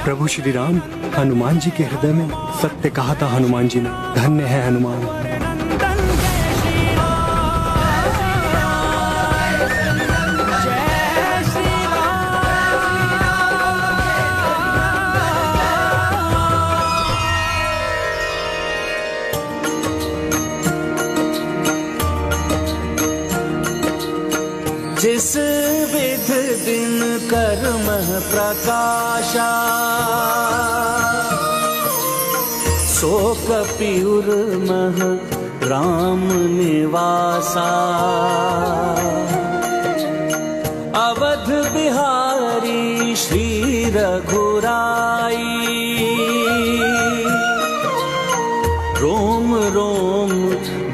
प्रभु श्री राम हनुमान जी के हृदय में सत्य कहा था हनुमान जी ने। धन्य है हनुमान। जिस विध दिन कर्म प्रकाशा, सो कपिउर मह राम निवासा। अवध बिहारी श्री रघुराई, रोम रोम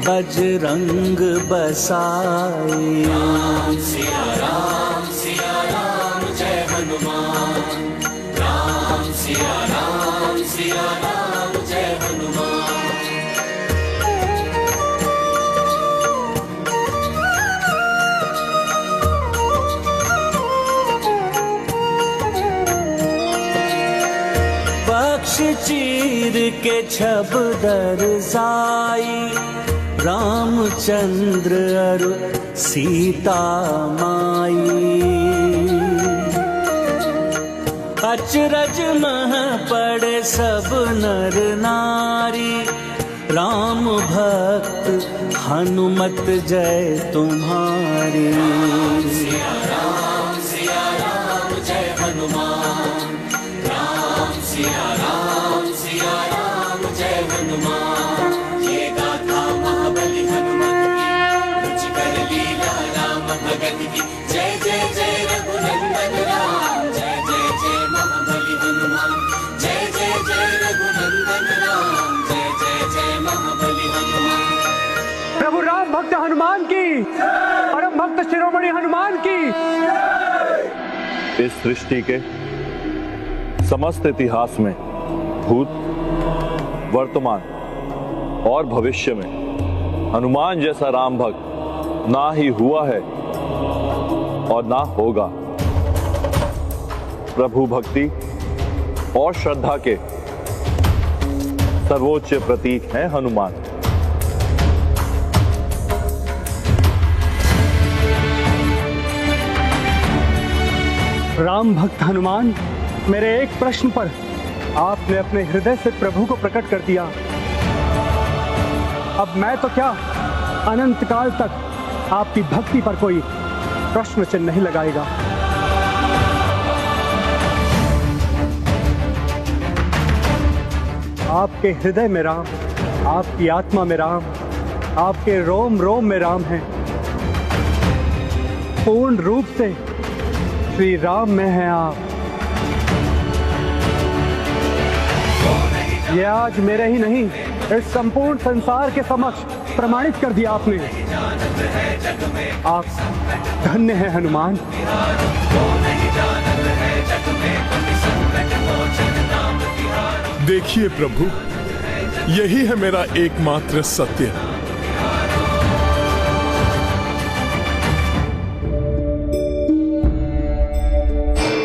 बजरंग बसाई। राम सिया राम जय हनुमान। राम सिया राम जय हनुमान। पक्ष चीर के छबदर साई, रामचंद्र अरु सीता माई। अचरज मह पड़े सब नर नारी, राम भक्त हनुमत जय तुम्हारी। सिया राम जय हनुमान। राम सिया राम जय हनुमान। ये गाथा महाबली हनुमत की, रुचिकर लीला राम भगत की। जय जय जय रघुनंदन राम, जय जय जय महाबली हनुमान। जय जय जय रघुनंदन राम, जय जय जय महाबली हनुमान। प्रभु राम भक्त हनुमान की, परम भक्त शिरोमणि हनुमान की। इस सृष्टि के समस्त इतिहास में भूत, वर्तमान और भविष्य में हनुमान जैसा राम भक्त ना ही हुआ है और ना होगा। प्रभु भक्ति और श्रद्धा के सर्वोच्च प्रतीक हैं हनुमान। राम भक्त हनुमान, मेरे एक प्रश्न पर आपने अपने हृदय से प्रभु को प्रकट कर दिया। अब मैं तो क्या, अनंत काल तक आपकी भक्ति पर कोई प्रश्न चिन्ह नहीं लगाएगा। आपके हृदय में राम, आपकी आत्मा में राम, आपके रोम रोम में राम है। पूर्ण रूप से श्री राम में हैं आप। ये आज मेरे ही नहीं, इस संपूर्ण संसार के समक्ष प्रमाणित कर दिया आपने। आप धन्य हैं हनुमान। देखिए प्रभु, यही है मेरा एकमात्र सत्य।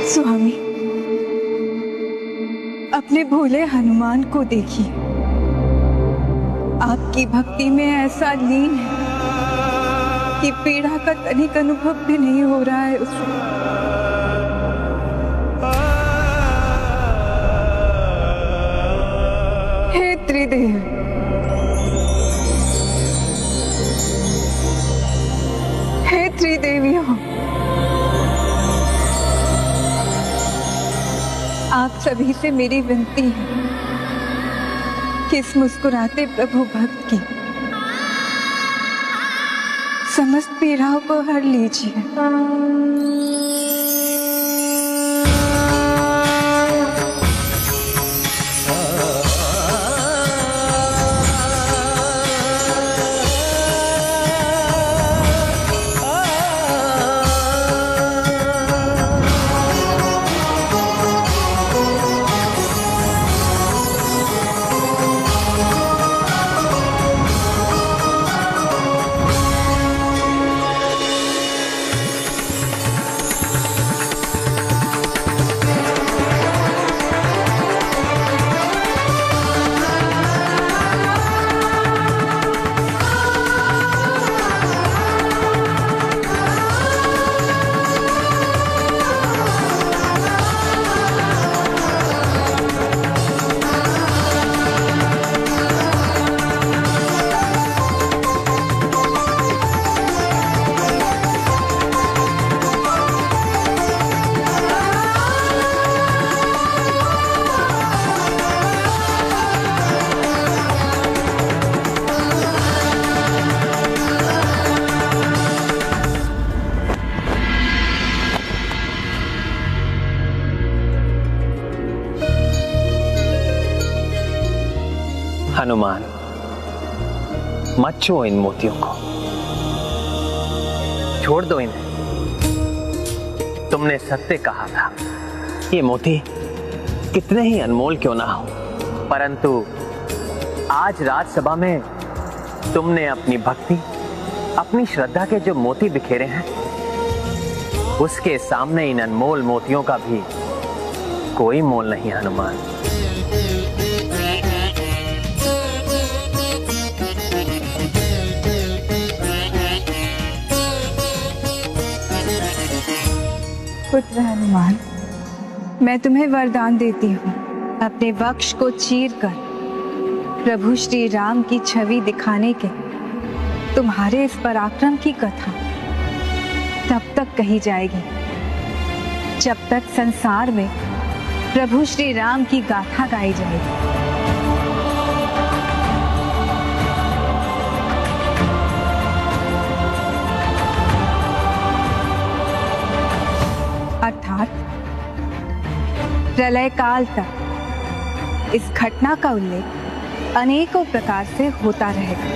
स्वामी, अपने भोले हनुमान को देखिए, आपकी भक्ति में ऐसा लीन है कि पीड़ा का तनिक अनुभव भी नहीं हो रहा है उसको। हे त्रिदेव, हे त्रिदेवियों, आप सभी से मेरी विनती है कि इस मुस्कुराते प्रभु भक्त की समस्त पीड़ाओं को हर लीजिए। हनुमान, मत छुओ इन मोतियों को, छोड़ दो इन्हें। तुमने सत्य कहा था, ये मोती कितने ही अनमोल क्यों ना हो, परंतु आज राजसभा में तुमने अपनी भक्ति, अपनी श्रद्धा के जो मोती बिखेरे हैं, उसके सामने इन अनमोल मोतियों का भी कोई मोल नहीं। हनुमान, पुत्र हनुमान, मैं तुम्हें वरदान देती हूँ, अपने वक्ष को चीरकर प्रभु श्री राम की छवि दिखाने के तुम्हारे इस पराक्रम की कथा तब तक कही जाएगी जब तक संसार में प्रभु श्री राम की गाथा गाई जाएगी। अर्थात प्रलय काल तक इस घटना का उल्लेख अनेकों प्रकार से होता रहेगा।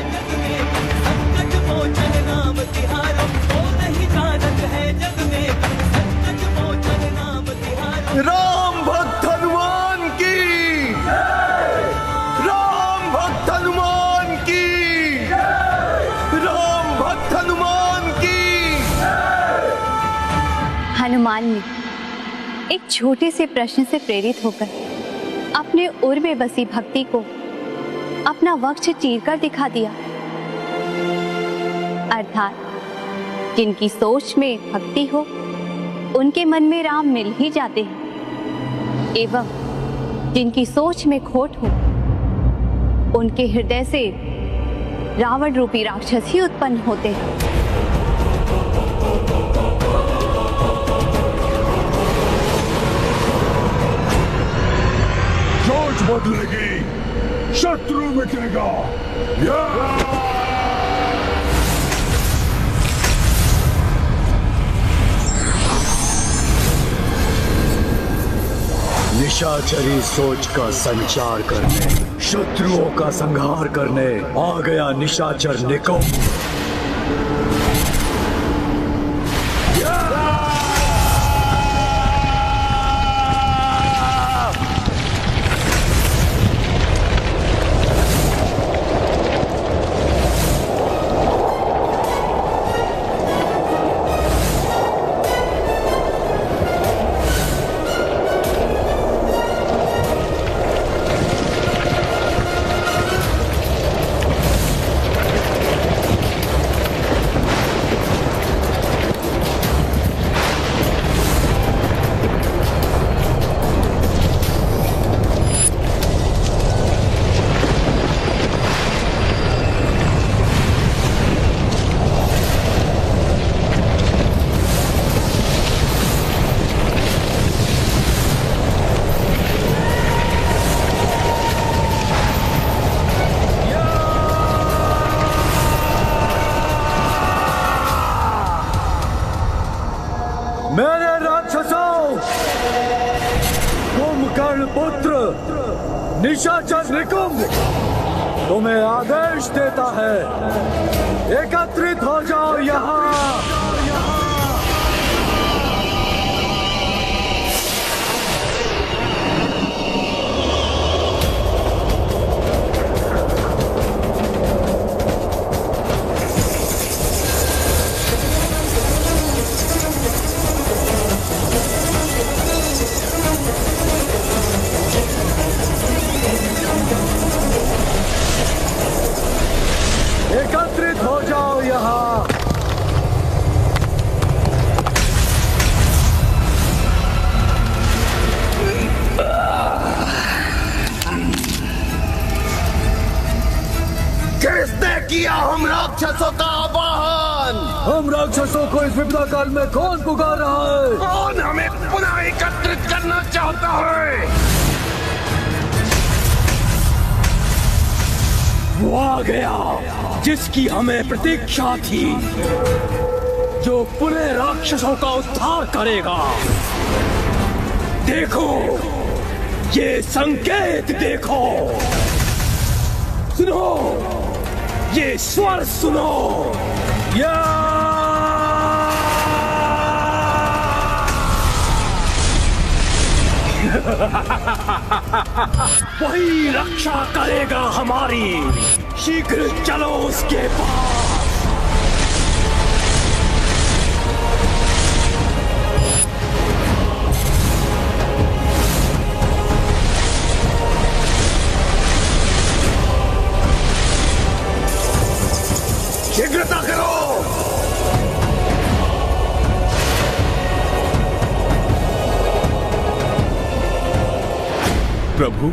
राम भक्त हनुमान की, राम भक्त हनुमान की, राम भक्त हनुमान की। हनुमान ने एक छोटे से प्रश्न से प्रेरित होकर अपने उर में बसी भक्ति को अपना वक्ष चीरकर दिखा दिया। अर्थात जिनकी सोच में भक्ति हो उनके मन में राम मिल ही जाते हैं, एवं जिनकी सोच में खोट हो उनके हृदय से रावण रूपी राक्षस ही उत्पन्न होते हैं। सोच बदलेगी, शत्रु मिटेगा। निशाचरी सोच का संचार करने, शत्रुओं का संहार करने आ गया निशाचर निकुंभ। मेरे राक्षसों, कुंभकर्ण पुत्र निशाचर निकुंभ तुम्हें आदेश देता है, एकत्रित हो जाओ यहाँ। एकत्रित हो जाओ यहाँ। किसने किया हम राक्षसों का आवाहन? हम राक्षसों को इस विपदा काल में कौन पुकार रहा है? कौन हमें पुनः एकत्रित करना चाहता है? वो आ गया जिसकी हमें प्रतीक्षा थी, जो पुनः राक्षसों का उद्धार करेगा। देखो, ये संकेत देखो। सुनो, ये स्वर सुनो। या वही रक्षा करेगा हमारी। शीघ्र चलो उसके पास। शीघ्रता करो। प्रभु,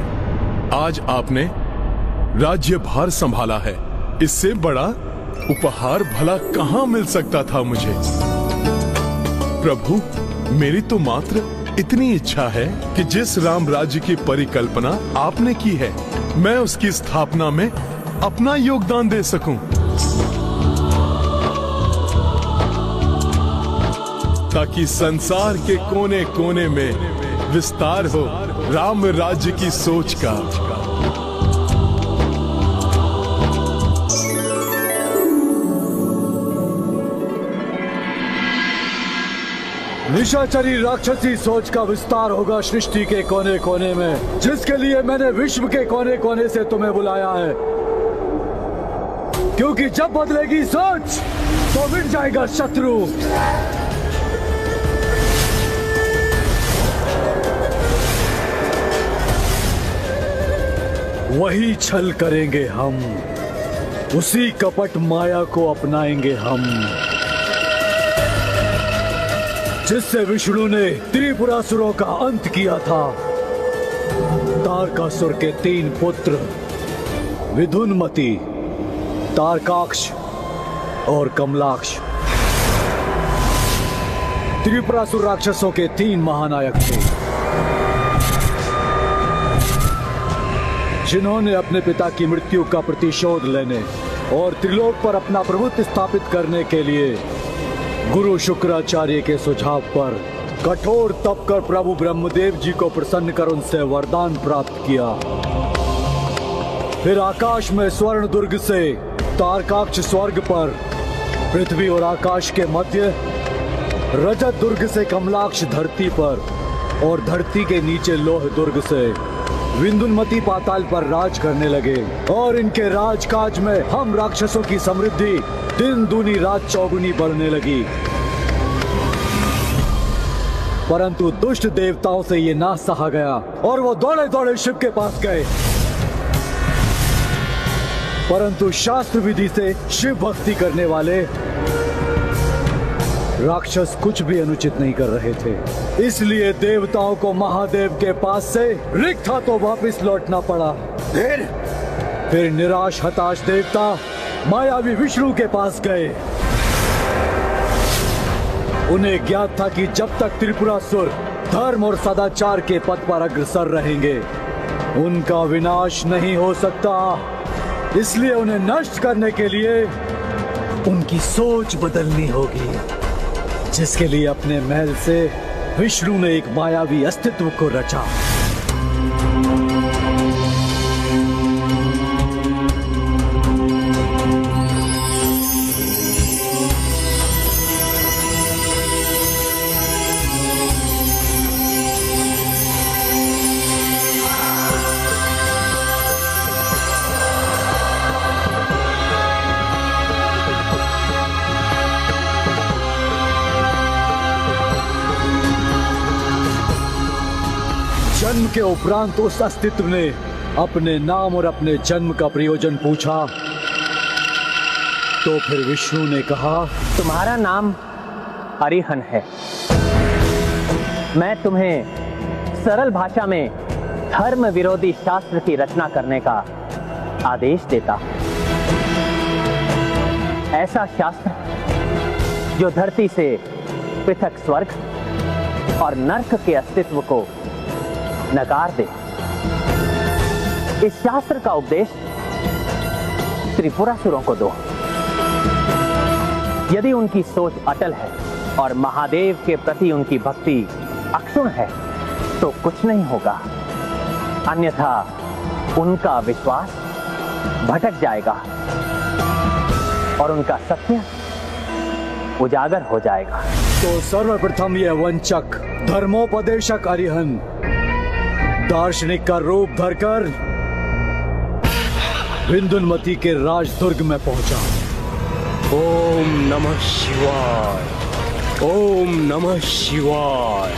आज आपने राज्यभार संभाला है। इससे बड़ा उपहार भला कहां मिल सकता था मुझे। प्रभु, मेरी तो मात्र इतनी इच्छा है कि जिस राम राज्य की परिकल्पना आपने की है, मैं उसकी स्थापना में अपना योगदान दे सकूं, ताकि संसार के कोने कोने में विस्तार हो राम राज्य की सोच का। निशाचरी राक्षसी सोच का विस्तार होगा सृष्टि के कोने कोने में, जिसके लिए मैंने विश्व के कोने कोने से तुम्हें बुलाया है। क्योंकि जब बदलेगी सोच तो मिट जाएगा शत्रु। वही छल करेंगे हम, उसी कपट माया को अपनाएंगे हम, जिससे विष्णु ने त्रिपुरासुरों का अंत किया था। तारकासुर के 3 पुत्र विधुनमति, तारकाक्ष और कमलाक्ष त्रिपुरासुर राक्षसों के 3 महानायक थे, जिन्होंने अपने पिता की मृत्यु का प्रतिशोध लेने और त्रिलोक पर अपना प्रभुत्व स्थापित करने के लिए गुरु शुक्राचार्य के सुझाव पर कठोर तप कर प्रभु ब्रह्मदेव जी को प्रसन्न कर उनसे वरदान प्राप्त किया। फिर आकाश में स्वर्ण दुर्ग से तारकाक्ष स्वर्ग पर, पृथ्वी और आकाश के मध्य रजत दुर्ग से कमलाक्ष धरती पर, और धरती के नीचे लोह दुर्ग से विंध्यामती पाताल पर राज करने लगे। और इनके राजकाज में हम राक्षसों की समृद्धि दिन दूनी रात चौगुनी बढ़ने लगी। परंतु दुष्ट देवताओं से ये ना सहा गया और वो दौड़े दौड़े शिव के पास गए। परंतु शास्त्र विधि से शिव भक्ति करने वाले राक्षस कुछ भी अनुचित नहीं कर रहे थे, इसलिए देवताओं को महादेव के पास से रिक्त हाथों वापस लौटना पड़ा। फिर निराश हताश देवता मायावी विष्णु के पास गए। उन्हें ज्ञात था कि जब तक त्रिपुरासुर धर्म और सदाचार के पथ पर अग्रसर रहेंगे, उनका विनाश नहीं हो सकता। इसलिए उन्हें नष्ट करने के लिए उनकी सोच बदलनी होगी, जिसके लिए अपने महल से विष्णु ने एक मायावी अस्तित्व को रचा। जन्म के उपरांत उस अस्तित्व ने अपने नाम और अपने जन्म का प्रयोजन पूछा। तो फिर विष्णु ने कहा, तुम्हारा नाम अरिहन है। मैं तुम्हें सरल भाषा में धर्म विरोधी शास्त्र की रचना करने का आदेश देता हूं। ऐसा शास्त्र जो धरती से पृथक स्वर्ग और नर्क के अस्तित्व को नकार दे। इस शास्त्र का उपदेश त्रिपुरासुरों को दो। यदि उनकी सोच अटल है और महादेव के प्रति उनकी भक्ति अक्षुण है तो कुछ नहीं होगा, अन्यथा उनका विश्वास भटक जाएगा और उनका सत्य उजागर हो जाएगा। तो सर्वप्रथम यह वंचक धर्मोपदेशक अरिहन दार्शनिक का रूप धरकर विंध्यामती के राजदुर्ग में पहुंचा। ओम नमः शिवाय, ओम नमः शिवाय,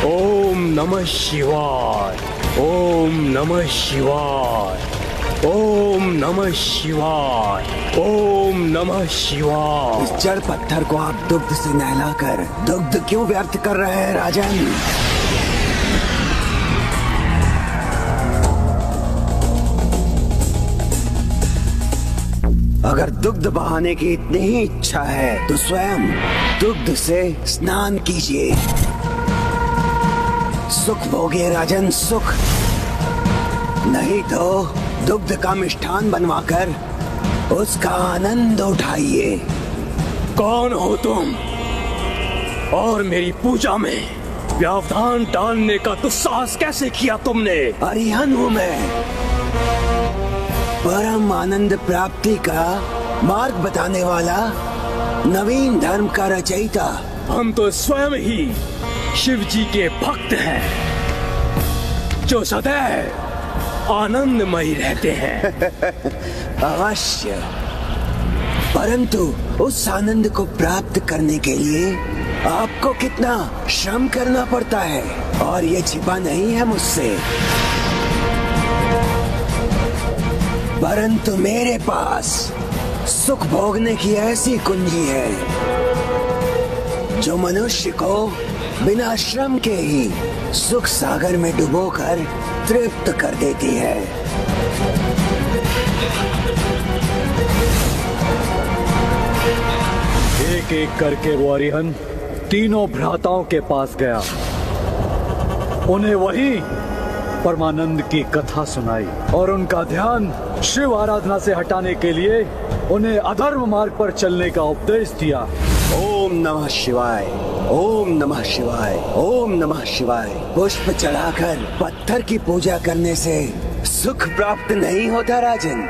ओम नमः शिवाय, ओम नमः शिवाय, ओम नमः शिवाय, ओम नमः शिवाय। इस जड़ पत्थर को आप दुग्ध से नहलाकर दुग्ध क्यों व्यर्थ कर रहे हैं राजन? अगर दुग्ध बहाने की इतनी ही इच्छा है तो स्वयं दुग्ध से स्नान कीजिए। सुख भोगिए राजन, सुख। नहीं तो दुग्ध का मिष्ठान बनवाकर उसका आनंद उठाइए। कौन हो तुम और मेरी पूजा में व्यवधान डालने का दुस्साहस कैसे किया तुमने? अरिहन हूँ मैं, परम आनंद प्राप्ति का मार्ग बताने वाला, नवीन धर्म का रचयिता। हम तो स्वयं ही शिव जी के भक्त हैं जो सदैव आनंदमयी रहते हैं। अवश्य, परंतु उस आनंद को प्राप्त करने के लिए आपको कितना श्रम करना पड़ता है और ये छिपा नहीं है मुझसे। परंतु मेरे पास सुख भोगने की ऐसी कुंजी है जो मनुष्य को बिना श्रम के ही सुख सागर में डुबोकर तृप्त कर देती है। एक एक करके वो अरिहन तीनों भ्राताओं के पास गया, उन्हें वही परमानंद की कथा सुनाई और उनका ध्यान शिव आराधना से हटाने के लिए उन्हें अधर्म मार्ग पर चलने का उपदेश दिया। ओम नमः शिवाय, ओम नमः शिवाय, ओम नमः शिवाय। पुष्प चढ़ाकर पत्थर की पूजा करने से सुख प्राप्त नहीं होता राजन।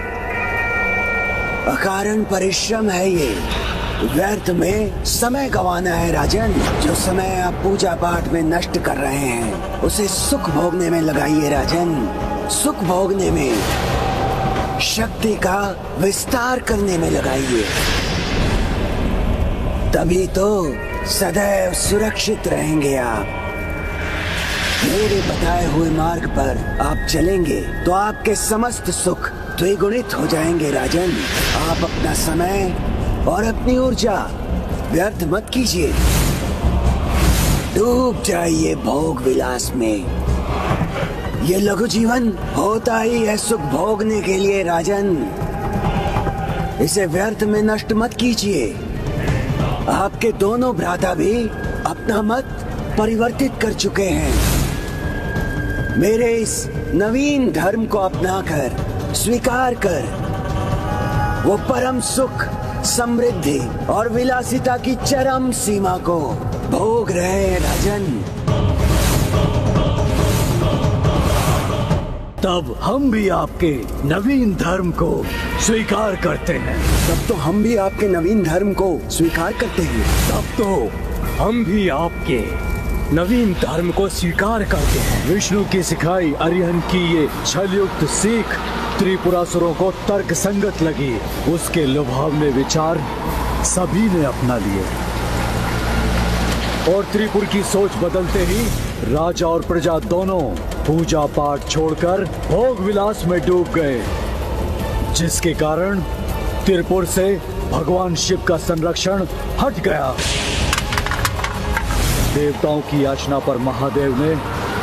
अकारण परिश्रम है ये, व्यर्थ में समय गंवाना है राजन। जो समय आप पूजा पाठ में नष्ट कर रहे हैं उसे सुख भोगने में लगाइए राजन। सुख भोगने में, शक्ति का विस्तार करने में लगाइए, तभी तो सदैव सुरक्षित रहेंगे आप। मेरे बताए हुए मार्ग पर आप चलेंगे तो आपके समस्त सुख द्विगुणित हो जाएंगे राजन। आप अपना समय और अपनी ऊर्जा व्यर्थ मत कीजिए। डूब जाइए भोग विलास में। ये लघु जीवन होता ही है सुख भोगने के लिए राजन। इसे व्यर्थ में नष्ट मत कीजिए। आपके दोनों भ्राता भी अपना मत परिवर्तित कर चुके हैं। मेरे इस नवीन धर्म को अपनाकर स्वीकार कर वो परम सुख, समृद्धि और विलासिता की चरम सीमा को भोग रहे हैं राजन। तब हम भी आपके नवीन धर्म को स्वीकार करते हैं। तब तो हम भी आपके नवीन धर्म को स्वीकार करते हैं। तब तो हम भी आपके नवीन धर्म को स्वीकार करते हैं। विष्णु की सिखाई अरिहन की ये छलयुक्त सीख त्रिपुरासुरों को तर्क संगत लगी। उसके लुभावने विचार सभी ने अपना लिए और त्रिपुर की सोच बदलते ही राजा और प्रजा दोनों पूजा पाठ छोड़कर भोग विलास में डूब गए, जिसके कारण त्रिपुर से भगवान शिव का संरक्षण हट गया। देवताओं की याचना पर महादेव ने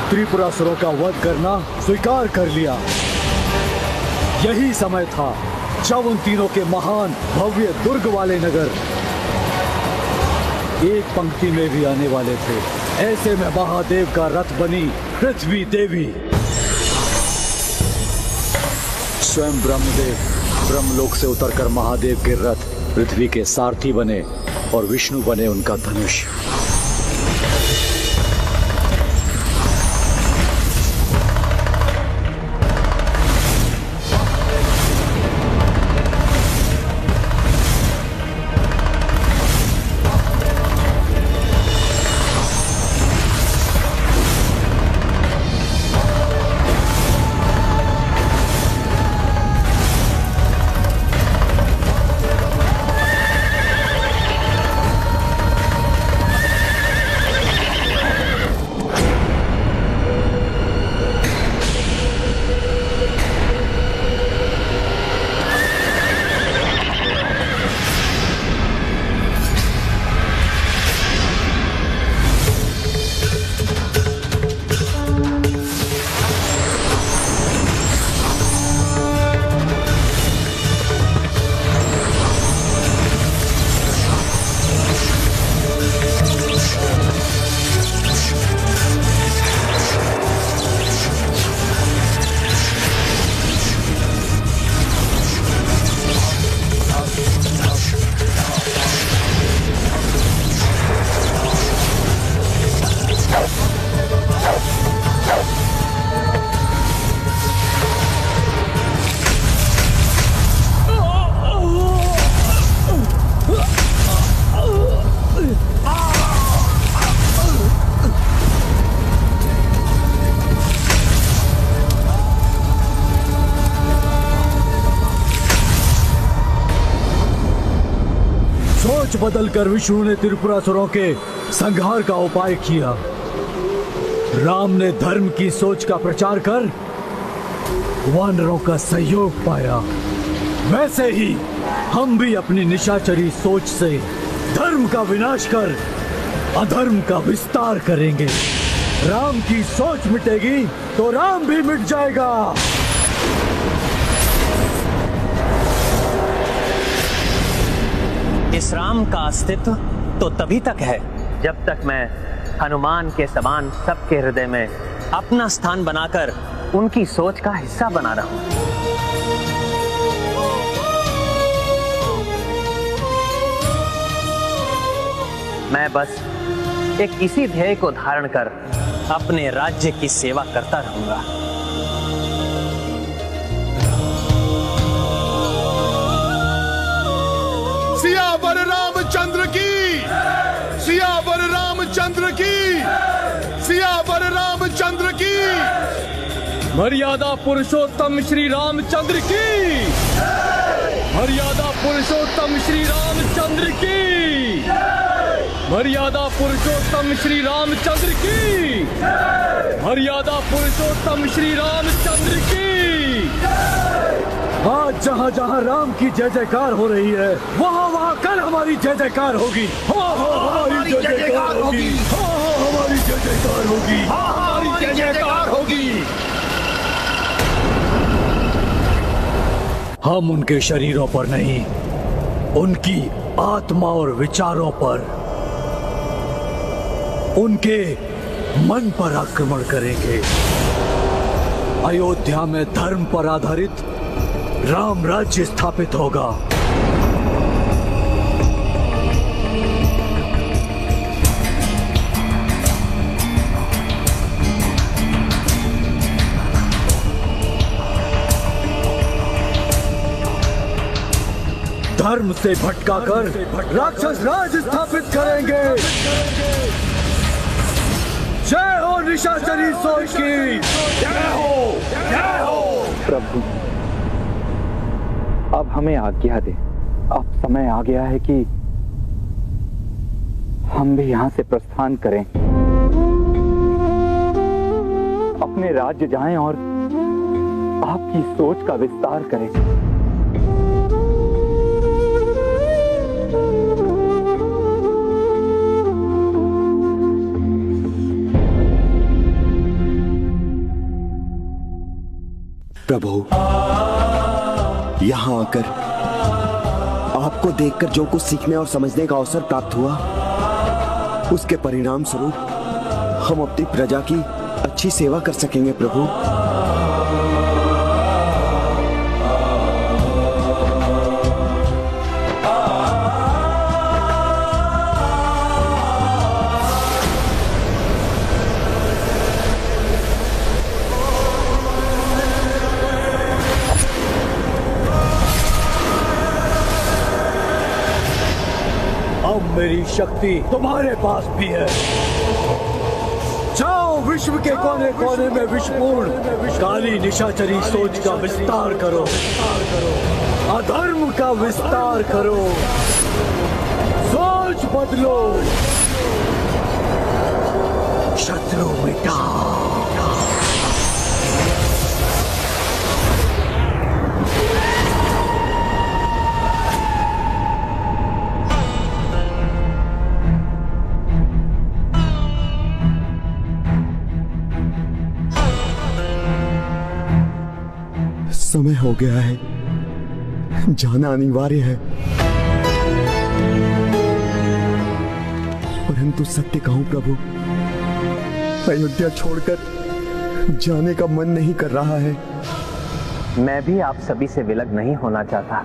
त्रिपुरासुरों का वध करना स्वीकार कर लिया। यही समय था जब उन तीनों के महान भव्य दुर्ग वाले नगर एक पंक्ति में भी आने वाले थे। ऐसे में महादेव का रथ बनी पृथ्वी देवी। स्वयं ब्रह्मदेव ब्रह्मलोक से उतरकर महादेव के रथ पृथ्वी के सारथी बने और विष्णु बने उनका धनुष। सोच बदलकर विष्णु ने त्रिपुरासुरों के संहार का उपाय किया। राम ने धर्म की सोच का प्रचार कर वानरों का सहयोग पाया। वैसे ही हम भी अपनी निशाचरी सोच से धर्म का विनाश कर अधर्म का विस्तार करेंगे। राम की सोच मिटेगी तो राम भी मिट जाएगा। इस राम का अस्तित्व तो तभी तक है जब तक मैं हनुमान के समान सबके हृदय में अपना स्थान बनाकर उनकी सोच का हिस्सा बना रहा हूं। मैं बस एक इसी ध्येय को धारण कर अपने राज्य की सेवा करता रहूंगा। सियावर रामचंद्र की, सियावर रामचंद्र की, सियावर रामचंद्र की। मर्यादा पुरुषोत्तम श्री रामचंद्र की, मर्यादा पुरुषोत्तम श्री रामचंद्र की, मर्यादा पुरुषोत्तम श्री रामचंद्र की, मर्यादा पुरुषोत्तम श्री रामचंद्र की। आज जहाँ जहाँ राम की जय जयकार हो रही है, वहाँ वहाँ कल हमारी जय जयकार होगी। हमारी जय जयकार होगी। हमारी जय जयकार होगी। हमारी जय जयकार होगी। हम उनके शरीरों पर नहीं, उनकी आत्मा और विचारों पर, उनके मन पर आक्रमण करेंगे। अयोध्या में धर्म पर आधारित राम राज्य स्थापित होगा। धर्म से भटकाकर राक्षस राज स्थापित करेंगे। जय हो निशाचरी सोच की, जय हो, जय हो। प्रभु, अब हमें आज्ञा दे। अब समय आ गया है कि हम भी यहाँ से प्रस्थान करें, अपने राज्य जाएं और आपकी सोच का विस्तार करें। प्रभु, यहाँ आकर आपको देखकर जो कुछ सीखने और समझने का अवसर प्राप्त हुआ, उसके परिणाम स्वरूप हम अपनी प्रजा की अच्छी सेवा कर सकेंगे। प्रभु, मेरी शक्ति तुम्हारे पास भी है। जाओ, विश्व के कोने कोने में विषपूर्ण काली निशाचरी सोच का विस्तार करो, अधर्म का विस्तार करो, सोच बदलो, शत्रु मिटाओ। समय हो गया है, जाना अनिवार्य है। परंतु सत्य कहूं प्रभु, अयोध्या छोड़कर जाने का मन नहीं कर रहा है। मैं भी आप सभी से विलग नहीं होना चाहता,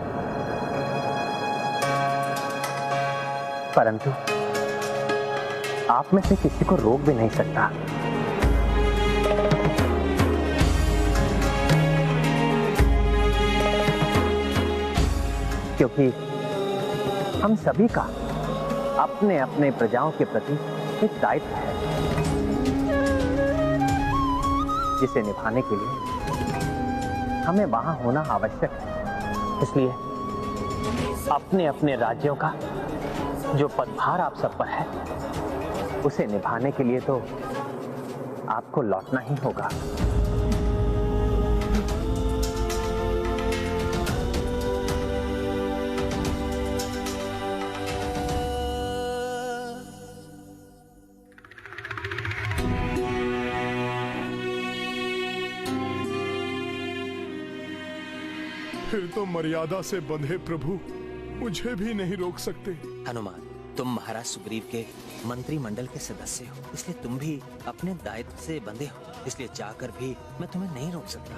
परंतु आप में से किसी को रोक भी नहीं सकता। क्योंकि हम सभी का अपने अपने प्रजाओं के प्रति एक दायित्व है, जिसे निभाने के लिए हमें वहां होना आवश्यक है। इसलिए अपने अपने राज्यों का जो पदभार आप सब पर है उसे निभाने के लिए तो आपको लौटना ही होगा। फिर तो मर्यादा से बंधे प्रभु मुझे भी नहीं रोक सकते। हनुमान, तुम महाराज सुग्रीव के मंत्रिमंडल के सदस्य हो, इसलिए तुम भी अपने दायित्व से बंधे हो, इसलिए चाहकर भी मैं तुम्हें नहीं रोक सकता।